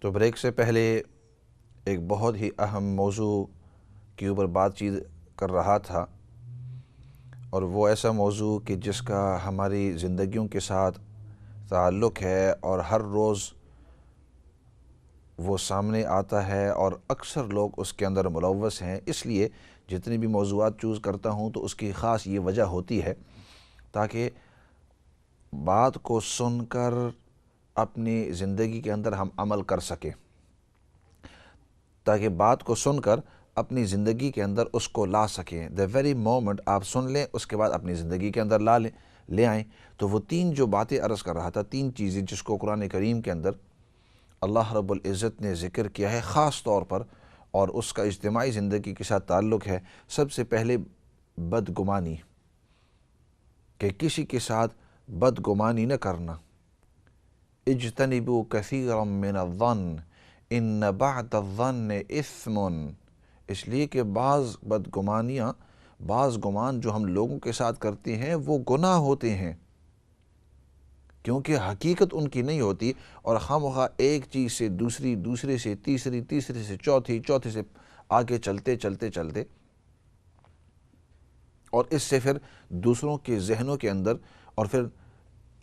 تو بریک سے پہلے ایک بہت ہی اہم موضوع کے اوپر بات چیت کر رہا تھا، اور وہ ایسا موضوع کہ جس کا ہماری زندگیوں کے ساتھ تعلق ہے اور ہر روز وہ سامنے آتا ہے اور اکثر لوگ اس کے اندر ملوث ہیں۔ اس لیے جتنی بھی موضوعات چوز کرتا ہوں تو اس کی خاص یہ وجہ ہوتی ہے تاکہ بات کو سن کر اپنی زندگی کے اندر ہم عمل کر سکیں، تاکہ بات کو سن کر اپنی زندگی کے اندر اس کو لا سکیں۔ the very moment آپ سن لیں اس کے بعد اپنی زندگی کے اندر لے آئیں۔ تو وہ تین جو باتیں عرض کر رہا تھا، تین چیزیں جس کو قرآن کریم کے اندر اللہ رب العزت نے ذکر کیا ہے خاص طور پر، اور اس کا اجتماعی زندگی کے ساتھ تعلق ہے۔ سب سے پہلے بدگمانی، کہ کسی کے ساتھ بدگمانی نہ کرنا۔ اجتنبوا کثیرا من الظن ان بعد الظن اثم، اس لیے کہ بعض بدگمانیاں، بعض گمان جو ہم لوگوں کے ساتھ کرتے ہیں وہ گناہ ہوتے ہیں، کیونکہ حقیقت ان کی نہیں ہوتی، اور خواہ ایک چیز سے دوسری، دوسرے سے تیسری، تیسرے سے چوتھی، چوتھے سے آگے چلتے اور اس سے پھر دوسروں کے ذہنوں کے اندر، اور پھر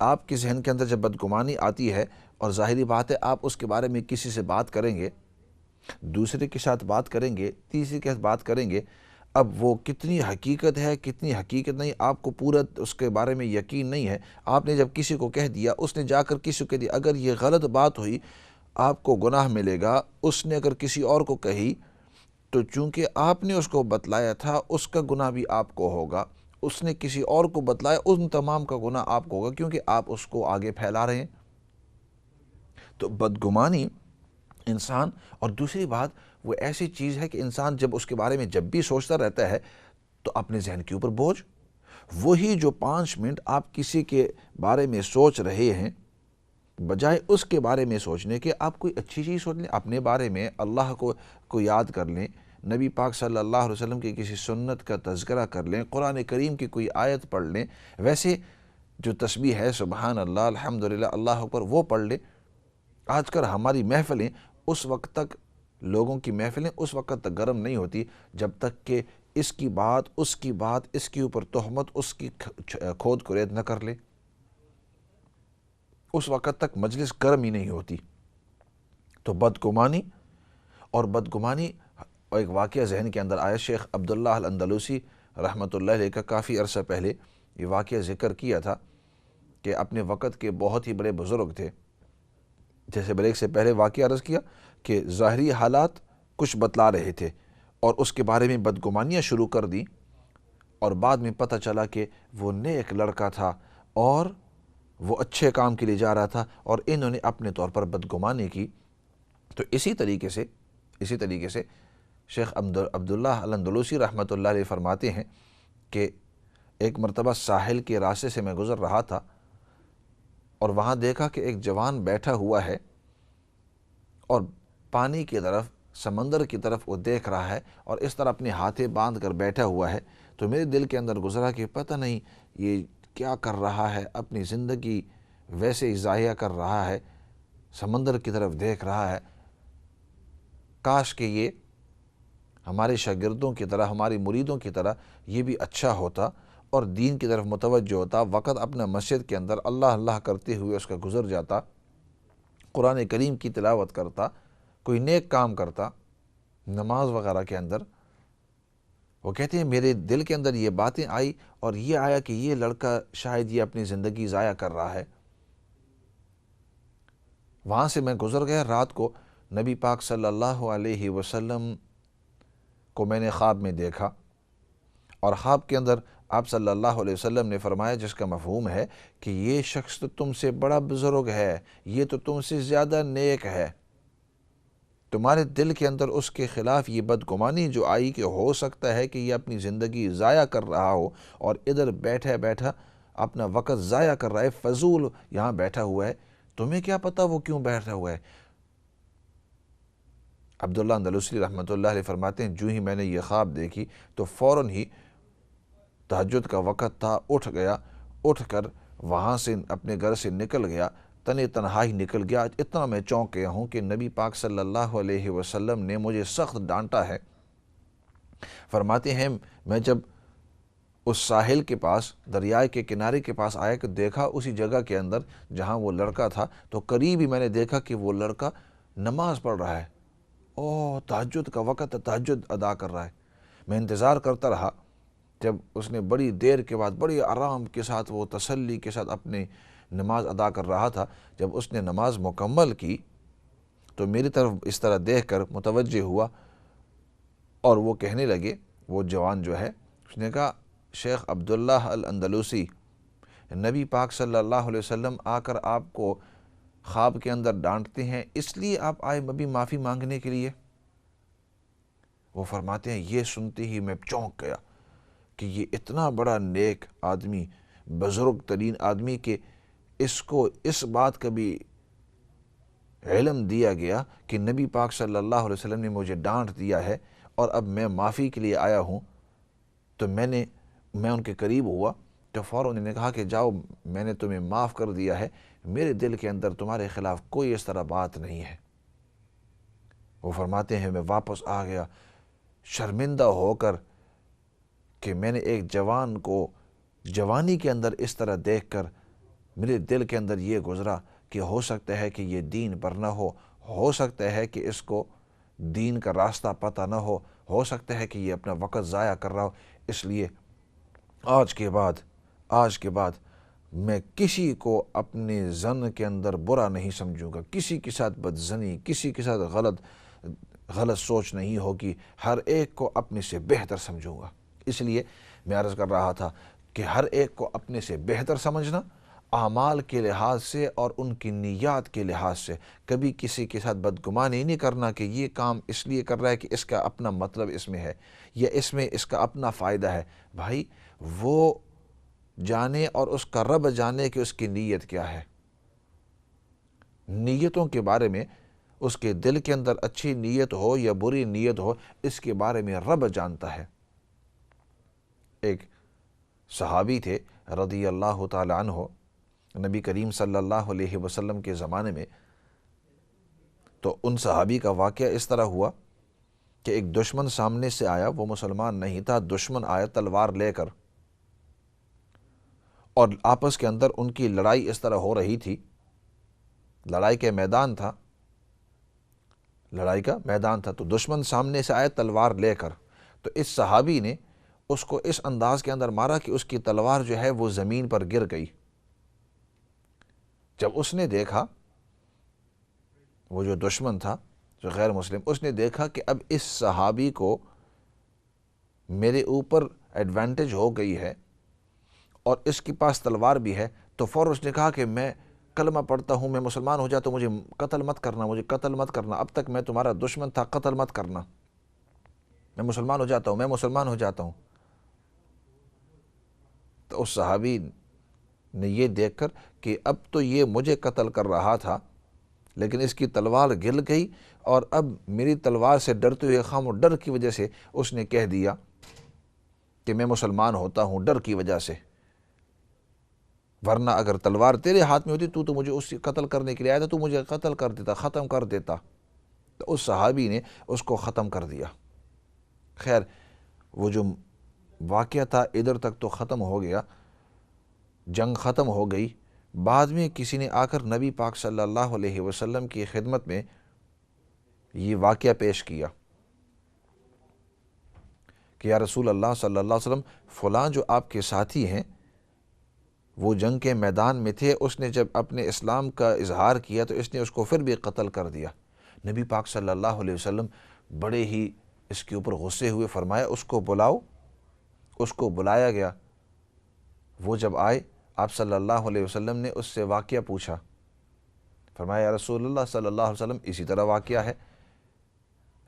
آپ کے ذہن کے اندر جب بدگمانی آتی ہے، اور ظاہری بات ہے آپ اس کے بارے میں کسی سے بات کریں گے، دوسرے کے ساتھ بات کریں گے، تیسرے کے ساتھ بات کریں گے، اب وہ کتنی حقیقت ہے کتنی حقیقت نہیں آپ کو پورا اس کے بارے میں یقین نہیں ہے۔ آپ نے جب کسی کو کہہ دیا، اس نے جا کر کسی کو کہہ دیا، اگر یہ غلط بات ہوئی آپ کو گناہ ملے گا۔ اس نے اگر کسی اور کو کہی تو چونکہ آپ نے اس کو بتلایا تھا اس کا گناہ بھی آپ کو ہوگا، اس نے کسی اور کو بتلایا ان تمام کا گناہ آپ کو ہوگا، کیونکہ آپ اس کو آگے پھیلا رہے ہیں۔ تو بدگمانی انسان، اور دوسری بات وہ ایسی چیز ہے کہ انسان جب اس کے بارے میں جب بھی سوچتا رہتا ہے تو اپنے ذہن کے اوپر بوجھ، وہی جو 5 منٹ آپ کسی کے بارے میں سوچ رہے ہیں، بجائے اس کے بارے میں سوچنے کے آپ کوئی اچھی چیز سوچ لیں، اپنے بارے میں اللہ کو یاد کر لیں، نبی پاک صلی اللہ علیہ وسلم کی کسی سنت کا تذکرہ کر لیں، قرآن کریم کی کوئی آیت پڑھ لیں، ویسے جو تسبیح ہے سبحان اللہ، الحمدللہ، اللہ اکبر، وہ پڑھ لیں۔ آج کل ہماری محفلیں اس وقت تک، لوگوں کی محفلیں اس وقت تک گرم نہیں ہوتی جب تک کہ اس کی بات، اس کی بات، اس کے اوپر تہمت، اس کی کھود کرید نہ کر لے، اس وقت تک مجلس گرم ہی نہیں ہوتی۔ تو بدگمانی، اور بدگمانی ایک واقعہ ذہن کے اندر آیا، شیخ عبداللہ الاندلسی رحمۃ اللہ علیہ کا کافی عرصہ پہلے یہ واقعہ ذکر کیا تھا کہ اپنے وقت کے بہت ہی بڑے بزرگ تھے۔ جیسے بریک سے پہلے واقعہ عرض کیا کہ ظاہری حالات کچھ بتلا رہے تھے اور اس کے بارے میں بدگمانیاں شروع کر دیں، اور بعد میں پتہ چلا کہ وہ نیک لڑکا تھا اور وہ اچھے کام کے لیے جا رہا تھا، اور انہوں نے اپنے طور پر بدگمانی کی۔ تو اسی طریقے سے شیخ عبداللہ الاندلسی رحمۃ اللہ علیہ فرماتے ہیں کہ ایک مرتبہ ساحل کے راستے سے میں گزر رہا تھا، اور وہاں دیکھا کہ ایک جوان بیٹھا ہوا ہے اور پانی کی طرف، سمندر کی طرف وہ دیکھ رہا ہے، اور اس طرح اپنے ہاتھیں باندھ کر بیٹھا ہوا ہے۔ تو میرے دل کے اندر گزرا کہ پتہ نہیں یہ کیا کر رہا ہے، اپنی زندگی ویسے ہی ضائع کر رہا ہے، سمندر کی طرف دیکھ رہا ہے۔ کاش کہ یہ ہمارے شاگردوں کی طرح، ہماری مریدوں کی طرح یہ بھی اچھا ہوتا اور دین کی طرف متوجہ ہوتا، وقت اپنا مسجد کے اندر اللہ اللہ کرتے ہوئے اس کا گزر جاتا، قرآن کریم کی تلاوت کرتا، کوئی نیک کام کرتا نماز وغیرہ کے اندر۔ وہ کہتے ہیں میرے دل کے اندر یہ باتیں آئی، اور یہ آیا کہ یہ لڑکا شاید یہ اپنی زندگی ضائع کر رہا ہے۔ وہاں سے میں گزر گیا، رات کو نبی پاک صلی اللہ علیہ وسلم کو میں نے خواب میں دیکھا، اور خواب کے اندر آپ صلی اللہ علیہ وسلم نے فرمایا، جس کا مفہوم ہے کہ یہ شخص تو تم سے بڑا بزرگ ہے، یہ تو تم سے زیادہ نیک ہے، تمہارے دل کے اندر اس کے خلاف یہ بدگمانی جو آئی کہ ہو سکتا ہے کہ یہ اپنی زندگی ضائع کر رہا ہو، اور ادھر بیٹھا اپنا وقت ضائع کر رہا ہے، فضول یہاں بیٹھا ہوا ہے، تمہیں کیا پتہ وہ کیوں بیٹھا ہوا ہے۔ عبداللہ اندلسی رحمۃ اللہ علیہ فرماتے ہیں جو ہی میں نے یہ خواب دیکھی تو فوراً ہی تہجد کا وقت تھا، اٹھ گیا، اٹھ کر وہاں سے اپنے گھر سے نکل گیا، تن تنہا ہی نکل گیا، اتنا میں چونک گیا ہوں کہ نبی پاک صلی اللہ علیہ وسلم نے مجھے سخت ڈانٹا ہے۔ فرماتے ہیں میں جب اس ساحل کے پاس، دریائے کے کنارے کے پاس آیا کہ دیکھا اسی جگہ کے اندر جہاں وہ لڑکا تھا، تو قریب ہی میں نے دیکھا کہ وہ لڑکا نماز پڑھ رہا ہے، تہجد کا وقت ہے، تہجد ادا کر رہا ہے۔ میں انتظار کرتا رہا، جب اس نے بڑی دیر کے بعد بڑی آرام کے ساتھ، وہ تسلی کے ساتھ اپنی نماز ادا کر رہا تھا، جب اس نے نماز مکمل کی تو میری طرف اس طرح دیکھ کر متوجہ ہوا، اور وہ کہنے لگے، وہ جوان جو ہے، اس نے کہا شیخ عبداللہ الاندلوسی، نبی پاک صلی اللہ علیہ وسلم آ کر آپ کو خواب کے اندر ڈانٹتے ہیں، اس لیے آپ آئے ابھی معافی مانگنے کے لیے؟ وہ فرماتے ہیں یہ سنتے ہی میں چونک گیا کہ یہ اتنا بڑا نیک آدمی، بزرگ ترین آدمی، کہ اس کو اس بات کا بھی علم دیا گیا کہ نبی پاک صلی اللہ علیہ وسلم نے مجھے ڈانٹ دیا ہے اور اب میں معافی کے لیے آیا ہوں۔ تو میں ان کے قریب ہوا تو فوراً انہوں نے کہا کہ جاؤ، میں نے تمہیں معاف کر دیا ہے، میرے دل کے اندر تمہارے خلاف کوئی اس طرح بات نہیں ہے۔ وہ فرماتے ہیں میں واپس آ گیا شرمندہ ہو کر کہ میں نے ایک جوان کو جوانی کے اندر اس طرح دیکھ کر میرے دل کے اندر یہ گزرا کہ ہو سکتا ہے کہ یہ دین پر نہ ہو سکتا ہے کہ اس کو دین کا راستہ پتہ نہ ہو سکتا ہے کہ یہ اپنا وقت ضائع کر رہا ہو۔ اس لیے آج کے بعد میں کسی کو اپنے زن کے اندر برا نہیں سمجھوں گا، کسی کے ساتھ بدزنی، کسی کے ساتھ غلط سوچ نہیں ہوگی، ہر ایک کو اپنے سے بہتر سمجھوں گا۔ اس لیے میں عرض کر رہا تھا کہ ہر ایک کو اپنے سے بہتر سمجھنا، اعمال کے لحاظ سے اور ان کی نیات کے لحاظ سے، کبھی کسی کے ساتھ بدگمانی نہیں کرنا کہ یہ کام اس لیے کر رہا ہے کہ اس کا اپنا مطلب اس میں ہے یا اس میں اس کا اپنا فائدہ ہے۔ بھائی وہ جانے اور اس کا رب جانے کہ اس کی نیت کیا ہے۔ نیتوں کے بارے میں، اس کے دل کے اندر اچھی نیت ہو یا بری نیت ہو، اس کے بارے میں رب جانتا ہے۔ ایک صحابی تھے رضی اللہ تعالی عنہ، نبی کریم صلی اللہ علیہ وسلم کے زمانے میں، تو ان صحابی کا واقعہ اس طرح ہوا کہ ایک دشمن سامنے سے آیا، وہ مسلمان نہیں تھا، دشمن آیا تلوار لے کر، اور آپس کے اندر ان کی لڑائی اس طرح ہو رہی تھی، لڑائی کا میدان تھا، تو دشمن سامنے سے آیا تلوار لے کر، تو اس صحابی نے اس کو اس انداز کے اندر مارا کہ اس کی تلوار جو ہے وہ زمین پر گر گئی۔ جب اس نے دیکھا، وہ جو دشمن تھا جو غیر مسلم، اس نے دیکھا کہ اب اس صحابی کو میرے اوپر ایڈوانٹیج ہو گئی ہے اور اس کے پاس تلوار بھی ہے، تو فوراً اس نے کہا کہ میں کلمہ پڑھتا ہوں، میں مسلمان ہو جاتا ہوں، مجھے قتل مت کرنا، اب تک میں تمہارا دشمن تھا، قتل مت کرنا، میں مسلمان ہو جاتا ہوں۔ تو اس صحابی نے یہ دیکھ کر کہ اب تو یہ مجھے قتل کر رہا تھا، لیکن اس کی تلوار گر گئی، اور اب میری تلوار سے ڈرتے ہوئے، خام و ڈر کی وجہ سے اس نے کہہ دیا کہ میں مسلمان ہوتا ہوں ڈر کی وجہ سے، ورنہ اگر تلوار تیرے ہاتھ میں ہوتی تو مجھے اس قتل کرنے کے لیے آیا تھا، تو مجھے قتل کر دیتا، ختم کر دیتا۔ تو اس صحابی نے اس کو ختم کر دیا۔ خیر، وہ جو واقعہ تھا ادھر تک تو ختم ہو گیا، جنگ ختم ہو گئی۔ بعد میں کسی نے آ کر نبی پاک صلی اللہ علیہ وسلم کی خدمت میں یہ واقعہ پیش کیا کہ یا رسول اللہ صلی اللہ علیہ وسلم، فلاں جو آپ کے ساتھی ہیں وہ جنگ کے میدان میں تھے، اس نے جب اپنے اسلام کا اظہار کیا تو اس نے اس کو پھر بھی قتل کر دیا۔ نبی پاک صلی اللہ علیہ وسلم بڑے ہی اس کے اوپر غصے ہوئے، فرمایا اس کو بلاؤ۔ اس کو بلایا گیا، وہ جب آئے، آپ صلی اللہ علیہ وسلم نے اس سے واقعہ پوچھا، فرمایا یا رسول اللہ صلی اللہ علیہ وسلم اسی طرح واقعہ ہے،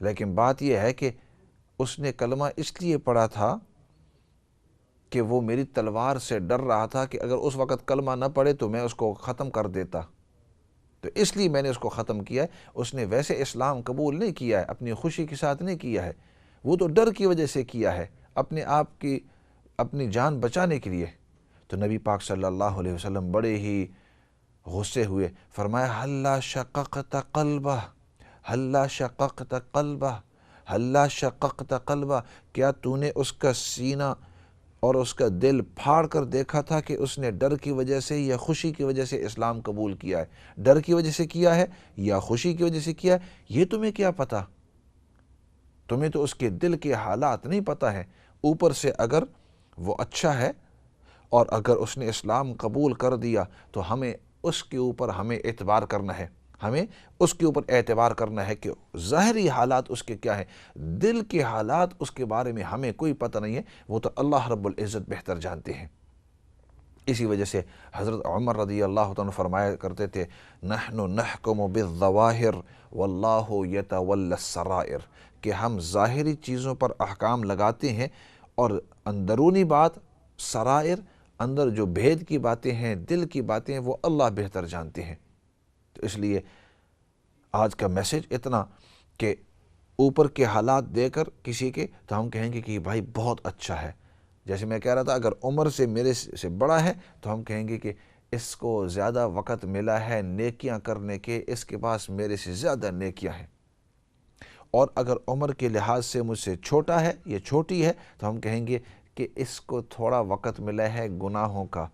لیکن بات یہ ہے کہ اس نے کلمہ اس لیے پڑھا تھا کہ وہ میری تلوار سے ڈر رہا تھا کہ اگر اس وقت کلمہ نہ پڑھے تو میں اس کو ختم کر دیتا، تو اس لیے میں نے اس کو ختم کیا ہے۔ اس نے ویسے اسلام قبول نہیں کیا ہے، اپنی خوشی کے ساتھ نہیں کیا ہے، وہ تو ڈر کی وجہ سے کیا ہے، اپنے آپ کی اپنی جان بچانے کے لیے۔ تو نبی پاک صلی اللہ علیہ وسلم بڑے ہی غصے ہوئے، فرمایا ہلا شققت قلبہ، ہلا شققت قلبہ، ہلا شققت قلبہ، کیا تو نے اس کا سینہ اور اس کا دل پھاڑ کر دیکھا تھا کہ اس نے ڈر کی وجہ سے یا خوشی کی وجہ سے اسلام قبول کیا ہے؟ ڈر کی وجہ سے کیا ہے یا خوشی کی وجہ سے کیا ہے، یہ تمہیں کیا پتہ؟ تمہیں تو اس کے دل کے حالات نہیں پتہ ہے۔ اوپر سے اگر وہ اچھا ہے اور اگر اس نے اسلام قبول کر دیا تو ہمیں اس کے اوپر اعتبار کرنا ہے، ہمیں اس کے اوپر اعتبار کرنا ہے کہ ظاہری حالات اس کے کیا ہے، دل کے حالات اس کے بارے میں ہمیں کوئی پتہ نہیں ہے، وہ تو اللہ رب العزت بہتر جانتے ہیں۔ اسی وجہ سے حضرت عمر رضی اللہ عنہ فرمایا کرتے تھے نحن نحکم بالظواہر واللہ یتولی السرائر، کہ ہم ظاہری چیزوں پر احکام لگاتے ہیں اور اندرونی بات، سرائر، اندر جو بھید کی باتیں ہیں، دل کی باتیں ہیں، وہ اللہ بہتر جانتے ہیں۔ تو اس لیے آج کا میسج اتنا کہ اوپر کے حالات دے کر کسی کے تو ہم کہیں گے کہ بھائی بہت اچھا ہے، جیسے میں کہہ رہا تھا اگر عمر سے میرے سے بڑا ہے تو ہم کہیں گے کہ اس کو زیادہ وقت ملا ہے نیکیاں کرنے کے، اس کے پاس میرے سے زیادہ نیکیاں ہیں، اور اگر عمر کے لحاظ سے مجھ سے چھوٹا ہے یا چھوٹی ہے تو ہم کہیں گے کہ اس کو تھوڑا وقت ملا ہے گناہوں کا،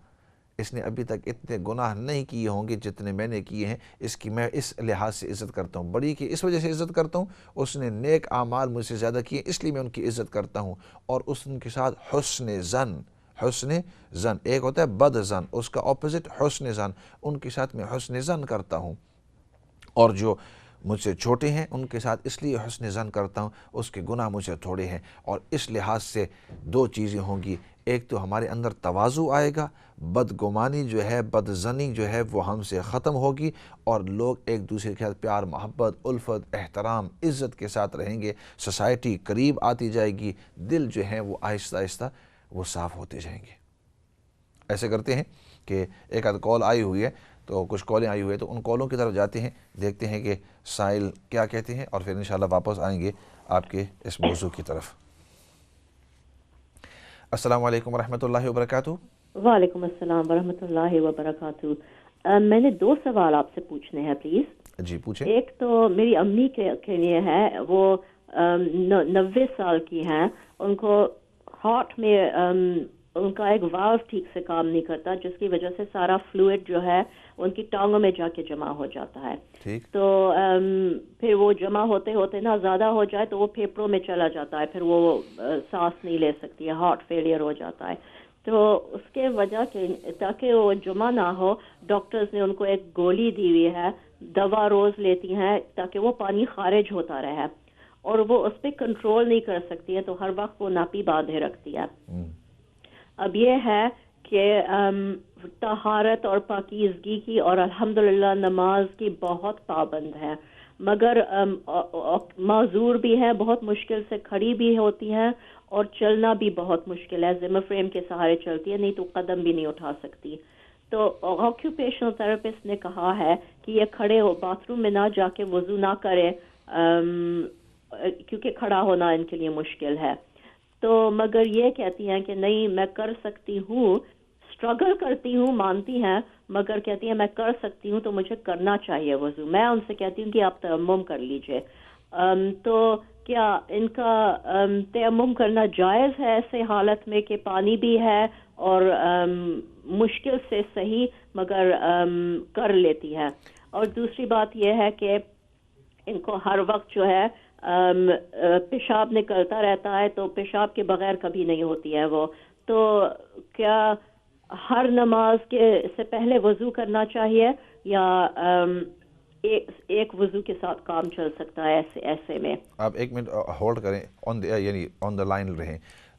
اس نے ابھی تک اتنے گناہ نہیں کیے ہوں گے جتنے میں نے کیے ہیں، اس کی میں اس لحاظ سے عزت کرتا ہوں، بڑی کی اس وجہ سے عزت کرتا ہوں، اس نے نیک اعمال مجھ سے زیادہ کیے اس لیے میں ان کی عزت کرتا ہوں، اور ان کے ساتھ حسن ظن ایک ہوتا ہے بد ظن، اس کا اپوزٹ حسن ظن، ان کے ساتھ میں حسن ظن کرتا ہوں، اور جو مجھ سے چھوٹے ہیں ان کے ساتھ اس لیے حسن ظن کرتا ہوں اس کے گناہ مجھ سے تھوڑے ہیں، اور اس لحاظ سے دو چیزیں ہوں گی، ایک تو ہمارے اندر تواضع آئے گا، بدگمانی جو ہے، بد ظنی جو ہے وہ ہم سے ختم ہوگی، اور لوگ ایک دوسرے کے ساتھ پیار، محبت، الفت، احترام، عزت کے ساتھ رہیں گے، سوسائٹی قریب آتی جائے گی، دل جو ہیں وہ آہستہ آہستہ وہ صاف ہوتے جائیں گے۔ ایسے کرتے ہیں کہ ایک آدھ کال آئی ہوئی ہے تو کچھ کالیں آئی ہوئی ہیں تو ان کالوں کی طرف جاتے ہیں، دیکھتے ہیں کہ سائل کیا کہتے ہیں، اور پھر انشاءاللہ واپس آئیں گے آپ کے اس موضوع کی طرف۔ السلام علیکم ورحمۃ اللہ وبرکاتہ۔ وعلیکم السلام ورحمۃ اللہ وبرکاتہ۔ میں نے دو سوال آپ سے پوچھنے ہیں پلیز۔ جی پوچھیں۔ ایک تو میری امی کے لیے ہے، وہ 90 سال کی ہیں، ان کو ہارٹ میں ان کا ایک والو ٹھیک سے کام نہیں کرتا، جس کی وجہ سے سارا فلوئڈ جو ہے ان کی ٹانگوں میں جا کے جمع ہو جاتا ہے۔ ٹھیک۔ تو پھر وہ جمع ہوتے ہوتے نا زیادہ ہو جائے تو وہ پھیپھڑوں میں چلا جاتا ہے، پھر وہ سانس نہیں لے سکتی ہے، ہارٹ فیلئر ہو جاتا ہے۔ تو اس کے وجہ کے تاکہ وہ جمع نہ ہو، ڈاکٹرز نے ان کو ایک گولی دی ہوئی ہے، دوا روز لیتی ہیں تاکہ وہ پانی خارج ہوتا رہے، اور وہ اس پہ کنٹرول نہیں کر سکتی ہے تو ہر وقت وہ ناپی باندھے رکھتی ہے۔ اب یہ ہے کہ طہارت اور پاکیزگی کی اور الحمدللہ نماز کی بہت پابند ہے، مگر معذور بھی ہے، بہت مشکل سے کھڑی بھی ہوتی ہیں، اور چلنا بھی بہت مشکل ہے، زمر فریم کے سہارے چلتی ہے، نہیں تو قدم بھی نہیں اٹھا سکتی۔ تو آکیوپیشنل تھراپسٹ نے کہا ہے کہ یہ کھڑے ہو باتھ روم میں نہ جا کے وضو نہ کرے، کیونکہ کھڑا ہونا ان کے لیے مشکل ہے۔ تو مگر یہ کہتی ہیں کہ نہیں میں کر سکتی ہوں، اسٹرگل کرتی ہوں، مانتی ہیں، مگر کہتی ہیں میں کر سکتی ہوں تو مجھے کرنا چاہیے وضو۔ میں ان سے کہتی ہوں کہ آپ تیمم کر لیجئے۔ تو کیا ان کا تیمم کرنا جائز ہے ایسے حالت میں کہ پانی بھی ہے اور مشکل سے صحیح مگر کر لیتی ہے؟ اور دوسری بات یہ ہے کہ ان کو ہر وقت جو ہے پیشاب نکلتا رہتا ہے، تو پیشاب کے بغیر کبھی نہیں ہوتی ہے وہ، تو کیا ہر نماز کے سے پہلے وضو کرنا چاہیے یا ایک وضو کے ساتھ کام چل سکتا ہے ایسے میں؟ آپ ایک منٹ ہولڈ کریں، یعنی آن دا لائن رہیں۔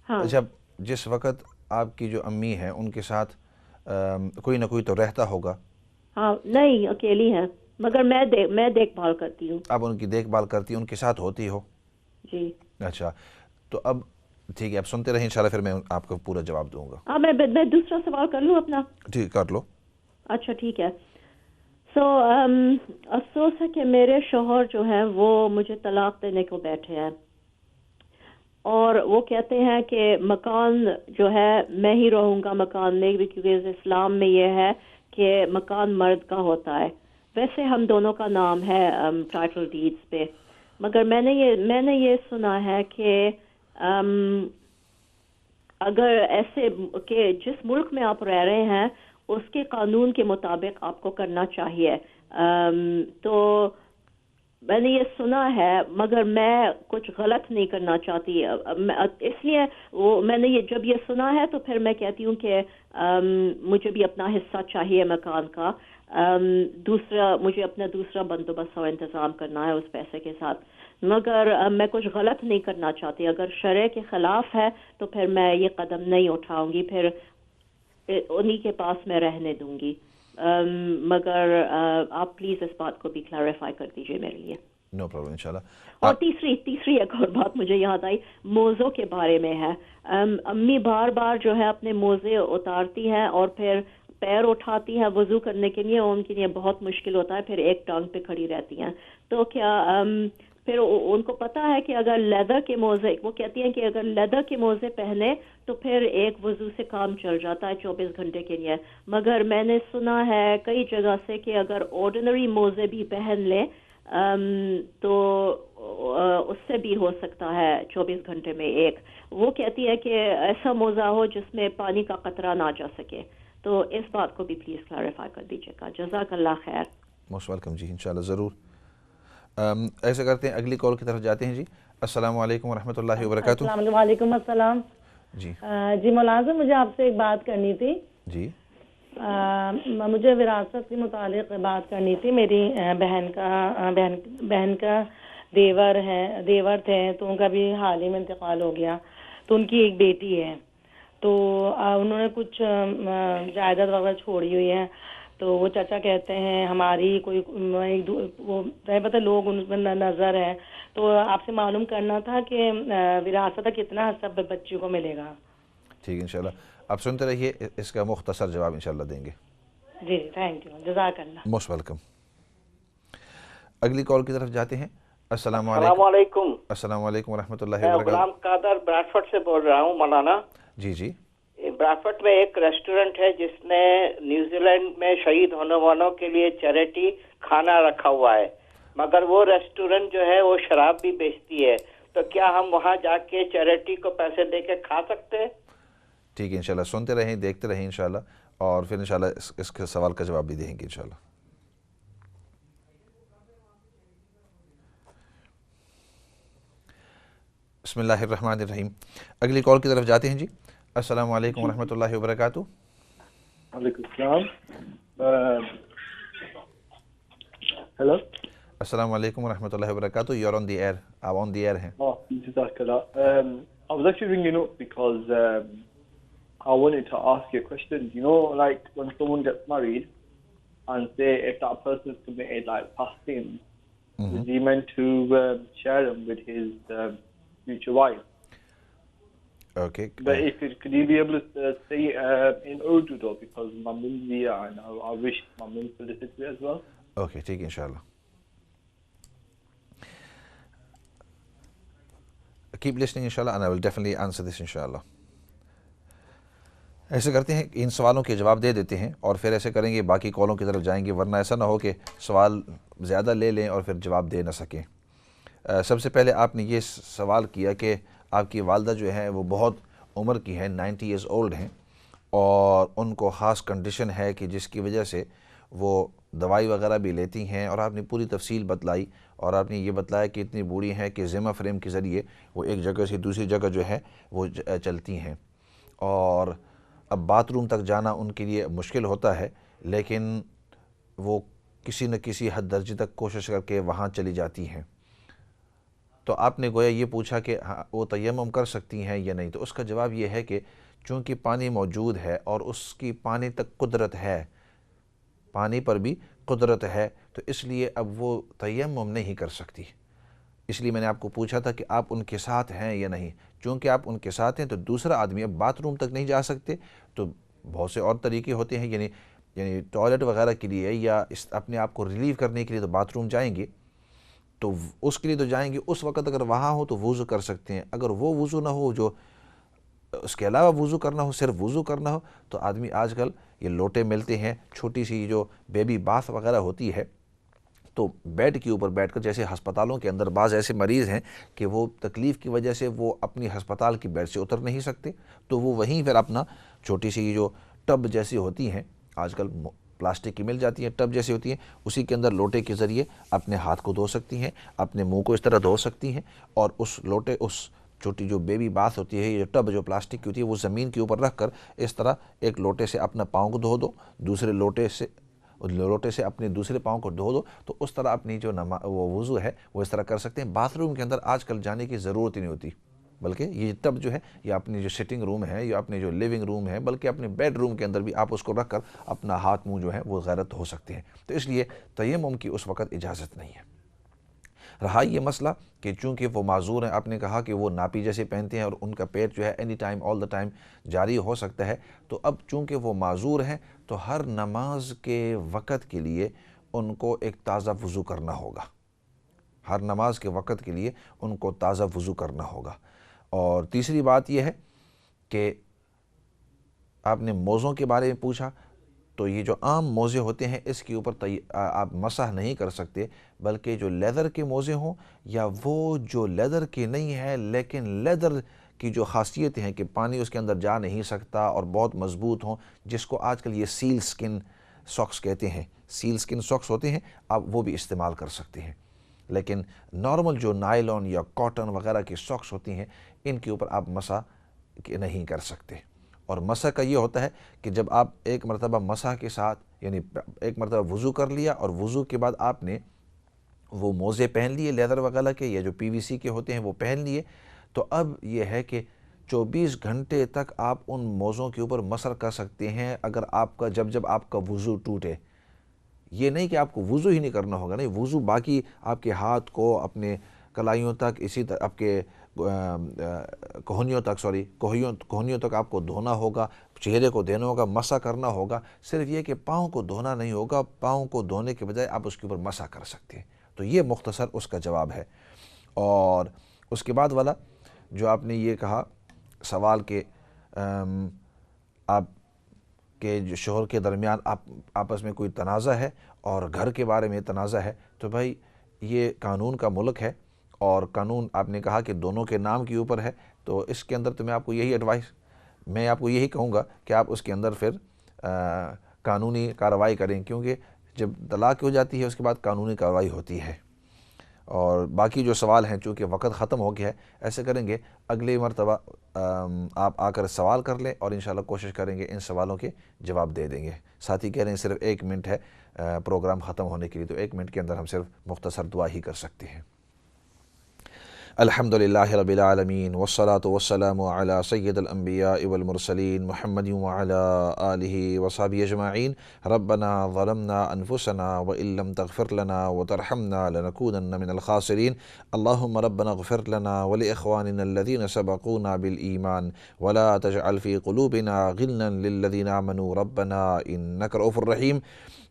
ہاں جب جس وقت آپ کی جو امی ہیں ان کے ساتھ کوئی نہ کوئی تو رہتا ہوگا؟ ہاں، نہیں اکیلی ہیں، مگر میں دیکھ بھال کرتی ہوں۔ آپ ان کی دیکھ بھال کرتی ہیں، ان کے ساتھ ہوتی ہو؟ جی اچھا، تو اب ٹھیک ہے، آپ سنتے رہیں انشاءاللہ، پھر میں آپ کو پورا جواب دوں گا۔ ہاں، میں دوسرا سوال کر لوں اپنا؟ ٹھیک، کر لو۔ اچھا ٹھیک ہے۔ افسوس ہے کہ میرے شوہر جو ہیں وہ مجھے طلاق دینے کو بیٹھے ہیں، اور وہ کہتے ہیں کہ مکان جو ہے میں ہی رہوں گا مکان میں، کیونکہ اسلام میں یہ ہے کہ مکان مرد کا ہوتا ہے. ویسے ہم دونوں کا نام ہے ٹائٹل ڈیڈز پہ, مگر میں نے یہ سنا ہے کہ اگر ایسے کہ جس ملک میں آپ رہ رہے ہیں اس کے قانون کے مطابق آپ کو کرنا چاہیے. تو میں نے یہ سنا ہے, مگر میں کچھ غلط نہیں کرنا چاہتی, اس لیے میں نے جب یہ سنا ہے تو پھر میں کہتی ہوں کہ مجھے بھی اپنا حصہ چاہیے مکان کا. مجھے اپنا دوسرا بندوبست اور انتظام کرنا ہے اس پیسے کے ساتھ, مگر میں کچھ غلط نہیں کرنا چاہتی. اگر شرع کے خلاف ہے تو پھر میں یہ قدم نہیں اٹھاؤں گی, پھر انہی کے پاس میں رہنے دوں گی. مگر آپ پلیز اس بات کو بھی کلیریفائی کر دیجیے میرے لیے. نو پرابلم انشاءاللہ. اور تیسری ایک اور بات مجھے یاد آئی, موزوں کے بارے میں ہے. امی بار بار جو ہے اپنے موزے اتارتی ہیں اور پھر پیر اٹھاتی ہیں وضو کرنے کے لیے, ان کے لیے بہت مشکل ہوتا ہے, پھر ایک ٹانگ پہ کھڑی رہتی ہیں. تو کیا پھر ان کو پتا ہے کہ اگر لیدر کے موزے, وہ کہتی ہیں کہ اگر لیدر کے موزے پہنے تو پھر ایک وضو سے کام چل جاتا ہے 24 گھنٹے کے لیے. مگر میں نے سنا ہے کئی جگہ سے کہ اگر آرڈنری موزے بھی پہن لیں تو اس سے بھی ہو سکتا ہے 24 گھنٹے میں ایک. وہ کہتی ہے کہ ایسا موزہ ہو جس میں پانی کا قطرہ نہ جا سکے. تو اس بات کو بھی پلیز کلیریفائی کر دیجیے گا. جزاک اللہ خیر. موسٹ ویلکم جی, انشاءاللہ ضرور. ایسا کرتے ہیں اگلی کال کی طرف جاتے ہیں جی. السلام علیکم ورحمۃ اللہ وبرکاتہ. السلام علیکم. وعلیکم السلام. جی جی مولانا صاحب, مجھے آپ سے ایک بات کرنی تھی. جی مجھے وراثت کے متعلق بات کرنی تھی. میری بہن کا دیور تھے, تو ان کا بھی حال ہی میں انتقال ہو گیا. تو ان کی ایک بیٹی ہے, تو انہوں نے کچھ جائیداد وغیرہ چھوڑی ہوئی ہے. تو وہ چچا کہتے ہیں ہماری کوئی وہ پتہ لوگ ان پر نظر ہے, تو آپ سے معلوم کرنا تھا کہ وراثت کا کتنا حصہ بچی کو ملے گا. ٹھیک انشاءاللہ, آپ سنتے رہیے, اس کا مختصر جواب انشاءاللہ دیں گے. جی تھینک یو, جزاک اللہ. Most welcome. اگلی کال کی طرف جاتے ہیں. السلام علیکم. السلام علیکم ورحمۃ اللہ میں وبرکاتہ. غلام قادر براڈفورڈ سے بول رہا ہوں مولانا. جی جی. براڈفورڈ میں ایک ریسٹورنٹ ہے جس نے نیوزی لینڈ میں شہید ہونے والوں کے لیے چیریٹی کھانا رکھا ہوا ہے, مگر وہ ریسٹورنٹ جو ہے وہ شراب بھی بیچتی ہے. تو کیا ہم وہاں جا کے چیریٹی کو پیسے دے کے کھا سکتے ہیں؟ ٹھیک ہے انشاءاللہ, سنتے رہیں, دیکھتے رہیں انشاءاللہ, اور پھر انشاءاللہ اس کے سوال کا جواب بھی دیں گے انشاءاللہ. بسم اللہ الرحمن الرحیم. اگلی کال کی طرف جاتے ہیں جی. السلام علیکم ورحمۃ اللہ وبرکاتہ. وعلیکم السلام. ہیلو. السلام علیکم ورحمۃ اللہ وبرکاتہ. You are on the air, آپ آن دی ایئر ہیں. جزاک اللہ. I was actually ringing up because I wanted to ask you a question. You know, like when someone gets married and say if that person's committed like past sins, is he meant to share them with his future wife? Okay. But could you be able to say in Urdu though, because my mum's here and I wish my mum to listen to it as well. Okay, ٹھیک ہے انشاءاللہ. Keep listening inshallah and I will definitely answer this inshallah. ایسے کرتے ہیں, ان سوالوں کے جواب دے دیتے ہیں اور پھر ایسے کریں گے باقی کالوں کی طرف جائیں گے, ورنہ ایسا نہ ہو کہ سوال زیادہ لے لیں اور پھر جواب دے نہ سکیں. سب سے پہلے آپ نے یہ سوال کیا کہ آپ کی والدہ جو ہے وہ بہت عمر کی ہیں, 90 ایئرز اولڈ ہیں, اور ان کو خاص کنڈیشن ہے کہ جس کی وجہ سے وہ دوائی وغیرہ بھی لیتی ہیں, اور آپ نے پوری تفصیل بتلائی, اور آپ نے یہ بتلایا کہ اتنی بوڑھی ہیں کہ زیمہ فریم کے ذریعے وہ ایک جگہ سے دوسری جگہ جو ہے وہ چلتی ہیں, اور اب باتھ روم تک جانا ان کے لیے مشکل ہوتا ہے, لیکن وہ کسی نہ کسی حد درجے تک کوشش کر کے وہاں چلی جاتی ہیں. تو آپ نے گویا یہ پوچھا کہ وہ تیمم کر سکتی ہیں یا نہیں, تو اس کا جواب یہ ہے کہ چونکہ پانی موجود ہے اور اس کی پانی تک قدرت ہے, پانی پر بھی قدرت ہے, تو اس لیے اب وہ تیمم نہیں کر سکتی. اس لیے میں نے آپ کو پوچھا تھا کہ آپ ان کے ساتھ ہیں یا نہیں. چونکہ آپ ان کے ساتھ ہیں تو دوسرا آدمی اب باتھ روم تک نہیں جا سکتے, تو بہت سے اور طریقے ہوتے ہیں, یعنی ٹوائلٹ وغیرہ کے لیے یا اپنے آپ کو ریلیو کرنے کے لیے تو باتھ روم جائیں گے, تو اس کے لیے تو جائیں گے. اس وقت اگر وہاں ہو تو وضو کر سکتے ہیں. اگر وہ وضو نہ ہو جو اس کے علاوہ وضو کرنا ہو، صرف وضو کرنا ہو، تو آدمی آج کل یہ لوٹے ملتے ہیں، چھوٹی سی جو بیبی باتھ وغیرہ ہوتی ہے، تو بیڈ کے اوپر بیٹھ کر، جیسے ہسپتالوں کے اندر بعض ایسے مریض ہیں کہ وہ تکلیف کی وجہ سے وہ اپنی ہسپتال کی بیڈ سے اتر نہیں سکتے، تو وہ وہیں پھر اپنا چھوٹی سی جو ٹب جیسی ہوتی ہیں، آج کل پلاسٹک کی مل جاتی ہیں، ٹب جیسی ہوتی ہیں، اسی کے اندر لوٹے کے ذریعے اپنے ہاتھ کو دھو سکتی ہیں، اپنے منہ کو اس طرح دھو سکتی ہیں، اور اس لوٹے، اس چھوٹی جو بیبی باتھ ہوتی ہے، یہ ٹب جو پلاسٹک کی ہوتی ہے، وہ زمین کے اوپر رکھ کر اس طرح ایک لوٹے سے اپنا پاؤں کو دھو دو، دوسرے لوٹے سے اپنے دوسرے پاؤں کو دھو دو، تو اس طرح اپنی جو وہ وضو ہے وہ اس طرح کر سکتے ہیں۔ باتھ روم کے اندر آج کل جانے کی ضرورت ہی نہیں ہوتی، بلکہ یہ ٹب جو ہے یہ اپنی جو سٹنگ روم ہے یا اپنے جو لیونگ روم ہے، بلکہ اپنے بیڈ روم کے اندر بھی آپ اس کو رکھ کر اپنا ہاتھ منہ جو ہے وہ غیرت ہو سکتے ہیں۔ تو اس لیے تیمم کی اس وقت اجازت نہیں ہے۔ رہا یہ مسئلہ کہ چونکہ وہ معذور ہیں، آپ نے کہا کہ وہ ناپی جیسے پہنتے ہیں اور ان کا پیٹ جو ہے any time all the time جاری ہو سکتا ہے، تو اب چونکہ وہ معذور ہیں تو ہر نماز کے وقت کے لیے ان کو ایک تازہ وضو کرنا ہوگا، ہر نماز کے وقت کے لیے ان کو تازہ وضو کرنا ہوگا۔ اور تیسری بات یہ ہے کہ آپ نے موزوں کے بارے میں پوچھا، تو یہ جو عام موزے ہوتے ہیں اس کے اوپر آپ مسح نہیں کر سکتے، بلکہ جو لیدر کے موزے ہوں یا وہ جو لیدر کے نہیں ہیں لیکن لیدر کی جو خاصیت ہیں کہ پانی اس کے اندر جا نہیں سکتا اور بہت مضبوط ہوں، جس کو آج کل یہ سیل سکن ساکس کہتے ہیں، سیل سکن ساکس ہوتے ہیں، آپ وہ بھی استعمال کر سکتے ہیں۔ لیکن نارمل جو نائلون یا کاٹن وغیرہ کی ساکس ہوتی ہیں، ان کے اوپر آپ مسح نہیں کر سکتے۔ اور مسح کا یہ ہوتا ہے کہ جب آپ ایک مرتبہ مسح کے ساتھ، یعنی ایک مرتبہ وضو کر لیا اور وضو کے بعد آپ نے وہ موزے پہن لیے لیدر وغیرہ کے یا جو پی وی سی کے ہوتے ہیں وہ پہن لیے، تو اب یہ ہے کہ 24 گھنٹے تک آپ ان موزوں کے اوپر مسح کر سکتے ہیں، اگر آپ کا جب آپ کا وضو ٹوٹے۔ یہ نہیں کہ آپ کو وضو ہی نہیں کرنا ہوگا، نہیں، وضو باقی آپ کے ہاتھ کو اپنے کلائیوں تک، اسی طرح آپ کے کوہنیوں تک آپ کو دھونا ہوگا، چہرے کو دینا ہوگا، مسح کرنا ہوگا، صرف یہ کہ پاؤں کو دھونا نہیں ہوگا، پاؤں کو دھونے کے بجائے آپ اس کے اوپر مسح کر سکتے ہیں۔ تو یہ مختصر اس کا جواب ہے۔ اور اس کے بعد والا جو آپ نے یہ کہا سوال کہ آپ کے جو شوہر کے درمیان آپس میں کوئی تنازع ہے اور گھر کے بارے میں تنازع ہے، تو بھائی یہ قانون کا ملک ہے، اور قانون آپ نے کہا کہ دونوں کے نام کے اوپر ہے، تو اس کے اندر تو میں آپ کو یہی کہوں گا کہ آپ اس کے اندر پھر قانونی کارروائی کریں، کیونکہ جب طلاق ہو جاتی ہے اس کے بعد قانونی کارروائی ہوتی ہے۔ اور باقی جو سوال ہیں چونکہ وقت ختم ہو گیا ہے، ایسے کریں گے اگلی مرتبہ آپ آ کر سوال کر لیں اور انشاءاللہ کوشش کریں گے ان سوالوں کے جواب دے دیں گے۔ ساتھی کہہ رہے ہیں صرف 1 منٹ ہے پروگرام ختم ہونے کے لیے، تو 1 منٹ کے اندر ہم صرف مختصر دعا ہی کر سکتے ہیں۔ الحمدللہ رب العالمین والصلاة والسلام علی سید الانبیاء والمرسلین محمد وعلی آلہ وصحبہ اجمعین۔ ربنا ظلمنا انفسنا وان لم تغفر لنا وترحمنا لنکونن من الخاسرین۔ اللہم ربنا اغفر لنا ولاخواننا الذین سبقونا بالایمان ولا تجعل فی قلوبنا غلا للذین آمنوا ربنا انک رؤوف رحیم۔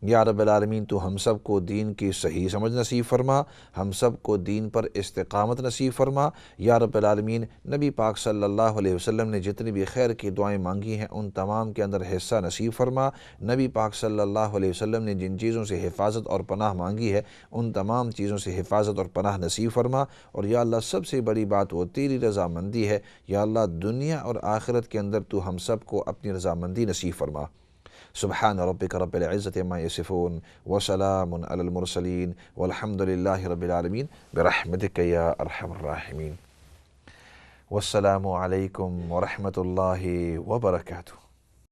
یا رب العالمین، تو ہم سب کو دین کی صحیح سمجھ نصیب فرما، ہم سب کو دین پر استقامت نصیب فرما۔ یا رب العالمین، نبی پاک صلی اللہ علیہ وسلم نے جتنی بھی خیر کی دعائیں مانگی ہیں ان تمام کے اندر حصہ نصیب فرما۔ نبی پاک صلی اللہ علیہ وسلم نے جن چیزوں سے حفاظت اور پناہ مانگی ہے ان تمام چیزوں سے حفاظت اور پناہ نصیب فرما۔ اور یا اللہ، سب سے بڑی بات وہ تیری رضامندی ہے۔ یا اللہ، دنیا اور آخرت کے اندر تو ہم سب کو اپنی رضامندی نصیب فرما۔ سبحان ربک رب العزت عما یصفون وسلام علی المرسلین والحمد للہ رب العالمین برحمتک یا ارحم الراحمین۔ والسلام علیکم ورحمۃ اللہ وبرکاتہ۔